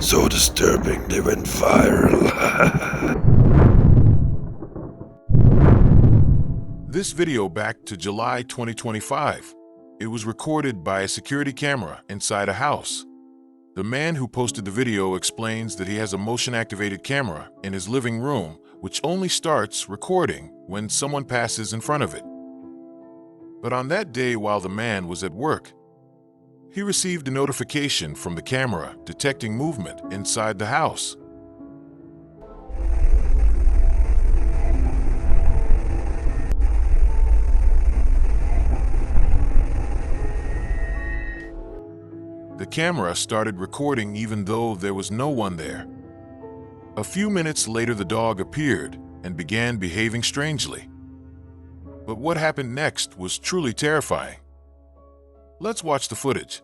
So disturbing they went viral. This video back to July 2025. It was recorded by a security camera inside a house. The man who posted the video explains that he has a motion-activated camera in his living room, which only starts recording when someone passes in front of it. But on that day while the man was at work, he received a notification from the camera detecting movement inside the house. The camera started recording even though there was no one there. A few minutes later, the dog appeared and began behaving strangely. But what happened next was truly terrifying. Let's watch the footage.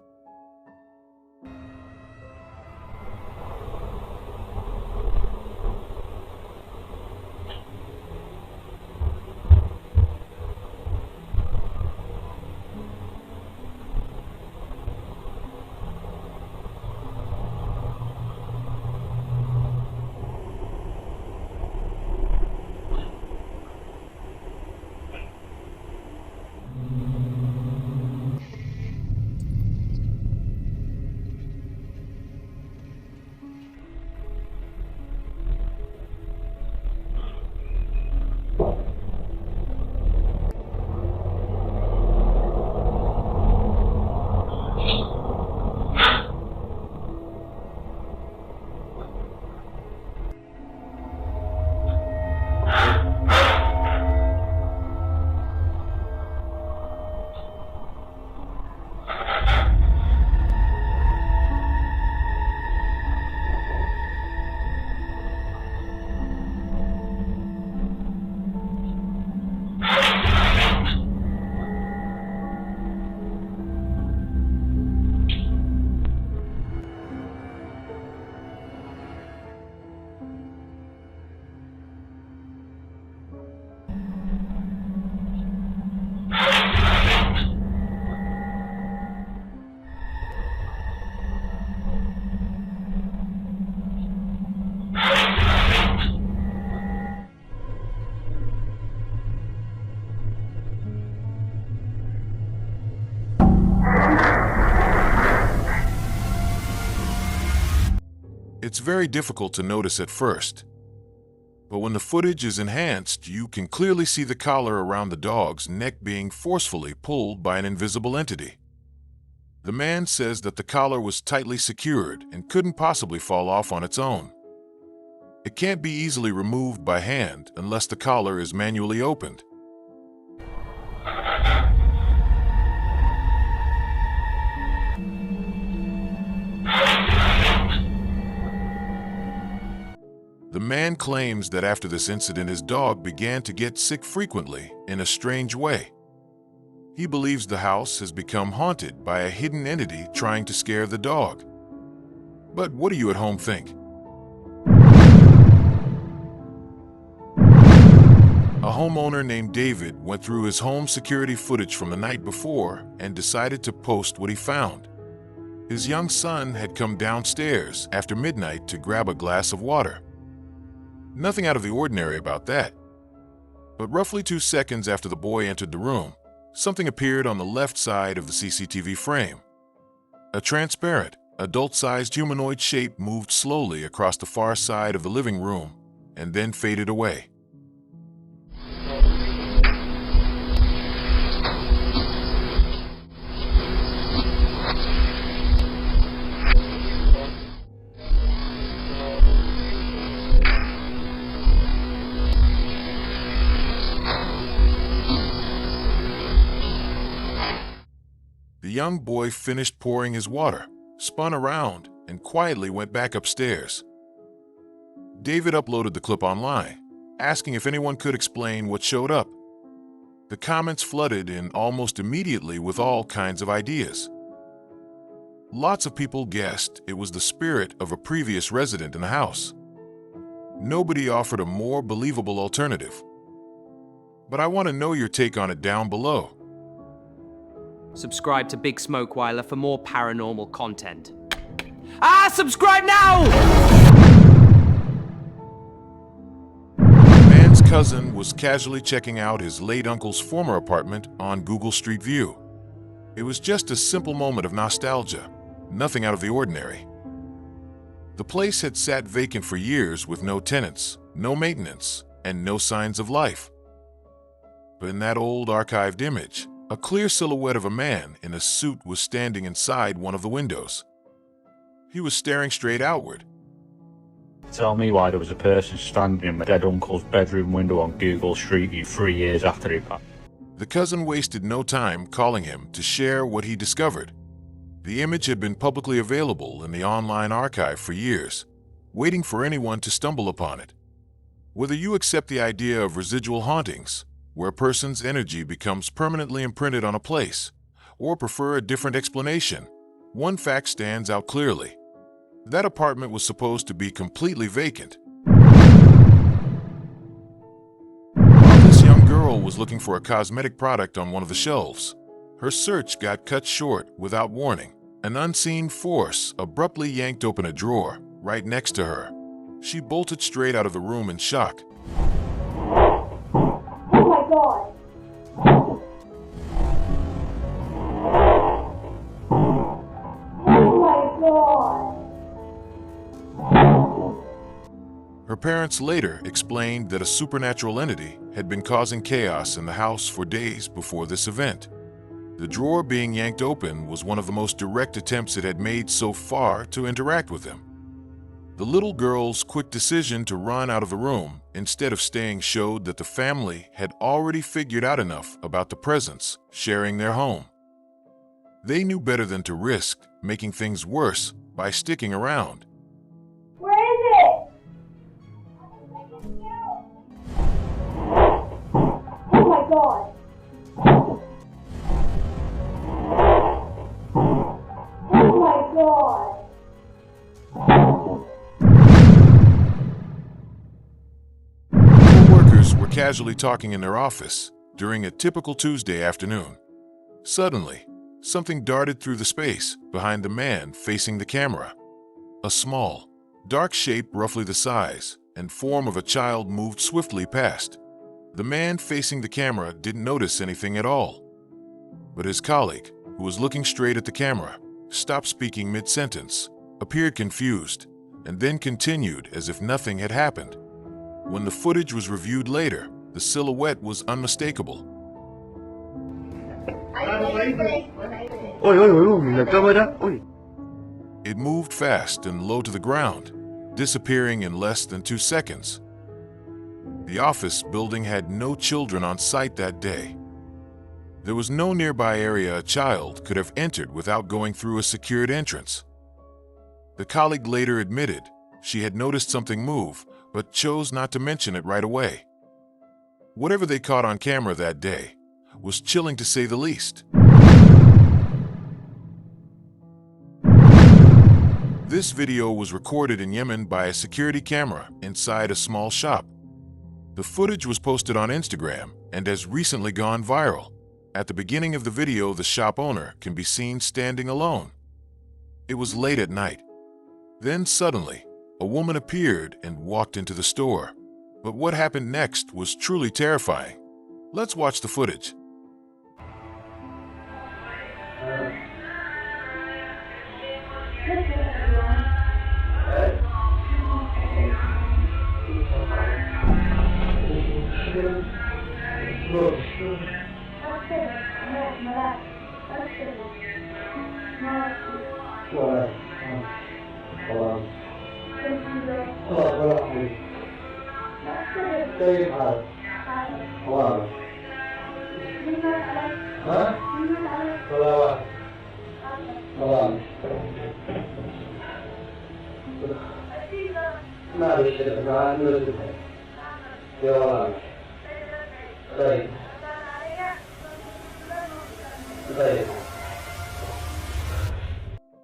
It's very difficult to notice at first, but when the footage is enhanced, you can clearly see the collar around the dog's neck being forcefully pulled by an invisible entity. The man says that the collar was tightly secured and couldn't possibly fall off on its own. It can't be easily removed by hand unless the collar is manually opened. The man claims that after this incident, his dog began to get sick frequently in a strange way. He believes the house has become haunted by a hidden entity trying to scare the dog. But what do you at home think? A homeowner named David went through his home security footage from the night before and decided to post what he found. His young son had come downstairs after midnight to grab a glass of water. Nothing out of the ordinary about that. But roughly 2 seconds after the boy entered the room, something appeared on the left side of the CCTV frame. A transparent, adult-sized humanoid shape moved slowly across the far side of the living room and then faded away. The young boy finished pouring his water, spun around, and quietly went back upstairs. David uploaded the clip online, asking if anyone could explain what showed up. The comments flooded in almost immediately with all kinds of ideas. Lots of people guessed it was the spirit of a previous resident in the house. Nobody offered a more believable alternative. But I want to know your take on it down below. Subscribe to Big Smokeweiler for more paranormal content. Subscribe now! The man's cousin was casually checking out his late uncle's former apartment on Google Street View. It was just a simple moment of nostalgia, nothing out of the ordinary. The place had sat vacant for years with no tenants, no maintenance, and no signs of life. But in that old archived image, a clear silhouette of a man in a suit was standing inside one of the windows. He was staring straight outward. Tell me why there was a person standing in my dead uncle's bedroom window on Google Street View 3 years after he passed. The cousin wasted no time calling him to share what he discovered. The image had been publicly available in the online archive for years, waiting for anyone to stumble upon it. Whether you accept the idea of residual hauntings, where a person's energy becomes permanently imprinted on a place, or prefer a different explanation, one fact stands out clearly. That apartment was supposed to be completely vacant. While this young girl was looking for a cosmetic product on one of the shelves, her search got cut short without warning. An unseen force abruptly yanked open a drawer right next to her. She bolted straight out of the room in shock. Oh my God! Oh my God! Her parents later explained that a supernatural entity had been causing chaos in the house for days before this event. The drawer being yanked open was one of the most direct attempts it had made so far to interact with him. The little girl's quick decision to run out of the room instead of staying showed that the family had already figured out enough about the presence sharing their home. They knew better than to risk making things worse by sticking around. Where is it? Oh my God! Oh my God! Workers were casually talking in their office during a typical Tuesday afternoon. Suddenly, something darted through the space behind the man facing the camera. A small, dark shape roughly the size and form of a child moved swiftly past. The man facing the camera didn't notice anything at all. But his colleague, who was looking straight at the camera, stopped speaking mid-sentence, appeared confused, and then continued as if nothing had happened. When the footage was reviewed later, the silhouette was unmistakable. It moved fast and low to the ground, disappearing in less than 2 seconds. The office building had no children on site that day. There was no nearby area a child could have entered without going through a secured entrance. The colleague later admitted she had noticed something move, but chose not to mention it right away. Whatever they caught on camera that day was chilling to say the least. This video was recorded in Yemen by a security camera inside a small shop. The footage was posted on Instagram and has recently gone viral. At the beginning of the video, the shop owner can be seen standing alone. It was late at night. Then suddenly, a woman appeared and walked into the store. But what happened next was truly terrifying. Let's watch the footage.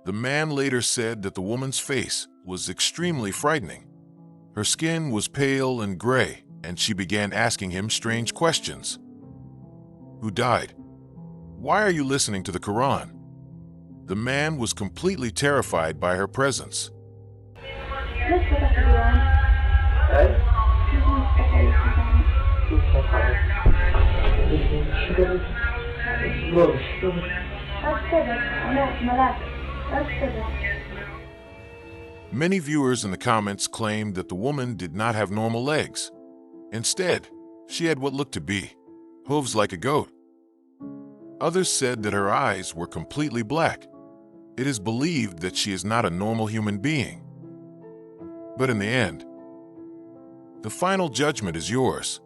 The man later said that the woman's face was extremely frightening. Her skin was pale and gray, and she began asking him strange questions. Who died? Why are you listening to the Quran? The man was completely terrified by her presence. Many viewers in the comments claimed that the woman did not have normal legs. Instead, she had what looked to be hooves like a goat. Others said that her eyes were completely black. It is believed that she is not a normal human being. But in the end, the final judgment is yours.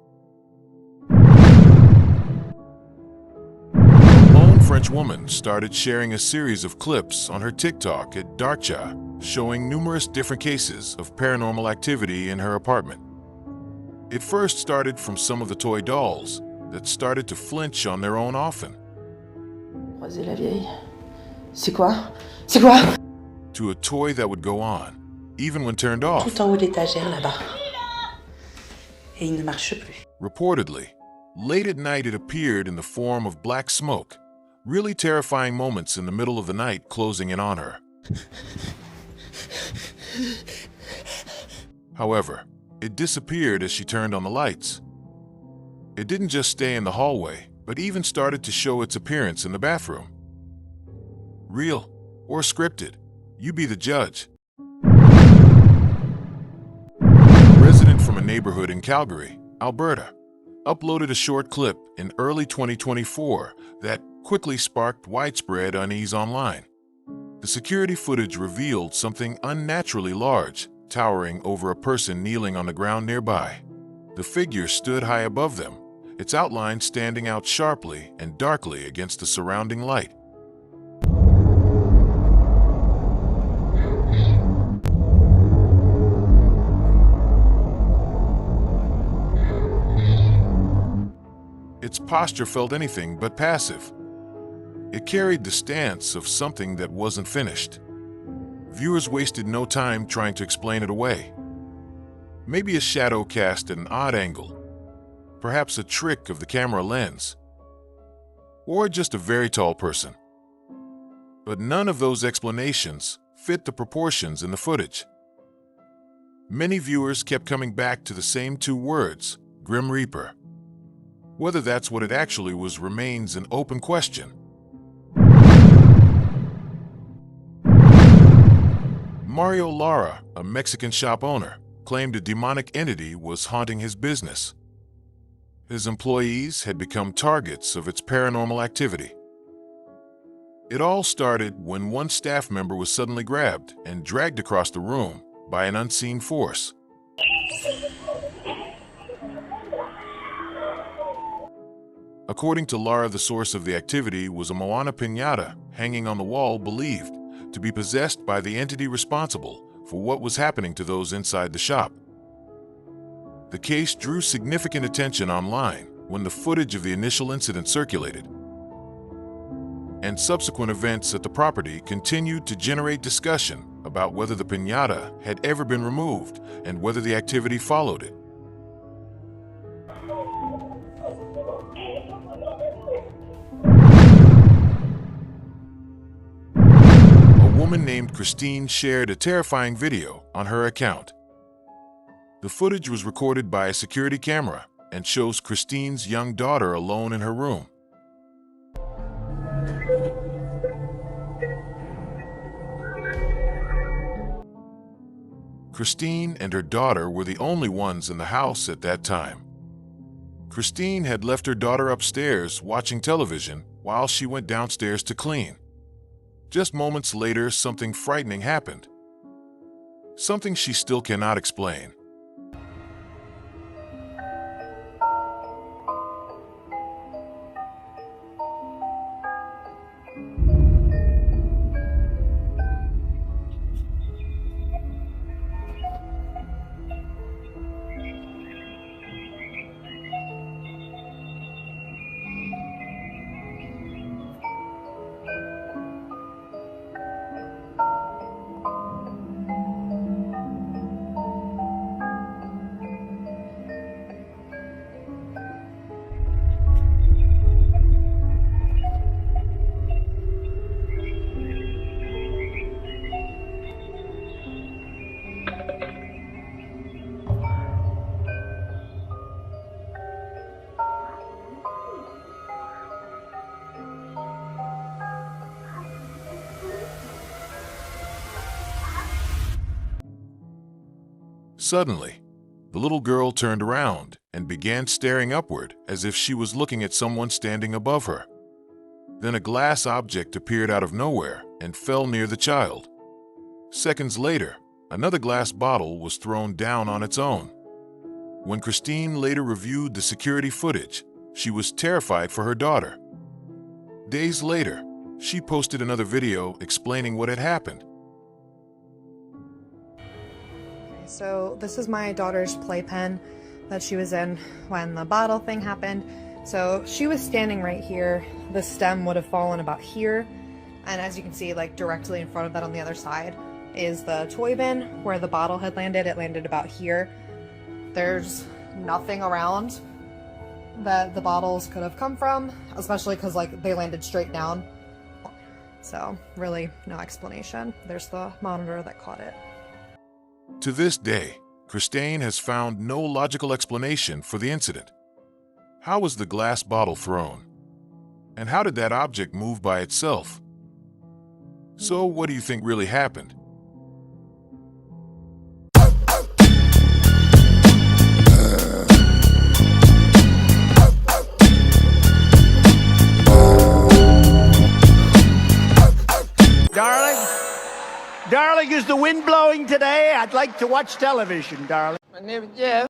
A lone French woman started sharing a series of clips on her TikTok at Darkcha, showing numerous different cases of paranormal activity in her apartment. It first started from some of the toy dolls that started to flinch on their own often. Croiser la vieille. C'est quoi? C'est quoi? To a toy that would go on, even when turned off. Tout en haut de l'étagère là-bas. Et il ne marche plus. Reportedly, late at night it appeared in the form of black smoke, really terrifying moments in the middle of the night closing in on her. However, it disappeared as she turned on the lights. It didn't just stay in the hallway, but even started to show its appearance in the bathroom. Real or scripted, you be the judge. A resident from a neighborhood in Calgary, Alberta, uploaded a short clip in early 2024 that quickly sparked widespread unease online. The security footage revealed something unnaturally large, towering over a person kneeling on the ground nearby. The figure stood high above them, its outline standing out sharply and darkly against the surrounding light. Its posture felt anything but passive. It carried the stance of something that wasn't finished. Viewers wasted no time trying to explain it away. Maybe a shadow cast at an odd angle, perhaps a trick of the camera lens, or just a very tall person. But none of those explanations fit the proportions in the footage. Many viewers kept coming back to the same two words, Grim Reaper. Whether that's what it actually was remains an open question. Mario Lara, a Mexican shop owner, claimed a demonic entity was haunting his business. His employees had become targets of its paranormal activity. It all started when one staff member was suddenly grabbed and dragged across the room by an unseen force. According to Lara, the source of the activity was a Moana piñata hanging on the wall believed to be possessed by the entity responsible for what was happening to those inside the shop. The case drew significant attention online when the footage of the initial incident circulated, and subsequent events at the property continued to generate discussion about whether the piñata had ever been removed and whether the activity followed it. A woman named Christine shared a terrifying video on her account. The footage was recorded by a security camera and shows Christine's young daughter alone in her room. Christine and her daughter were the only ones in the house at that time. Christine had left her daughter upstairs watching television while she went downstairs to clean. Just moments later, something frightening happened. Something she still cannot explain. Suddenly, the little girl turned around and began staring upward as if she was looking at someone standing above her. Then a glass object appeared out of nowhere and fell near the child. Seconds later, another glass bottle was thrown down on its own. When Christine later reviewed the security footage, she was terrified for her daughter. Days later, she posted another video explaining what had happened. So this is my daughter's playpen that she was in when the bottle thing happened. So she was standing right here. The stem would have fallen about here. And as you can see, like directly in front of that on the other side is the toy bin where the bottle had landed. It landed about here. There's nothing around that the bottles could have come from, especially because like they landed straight down. So really no explanation. There's the monitor that caught it. To this day, Christine has found no logical explanation for the incident. How was the glass bottle thrown? And how did that object move by itself? So what do you think really happened? Darling, is the wind blowing today? I'd like to watch television, darling. My name is Jeff.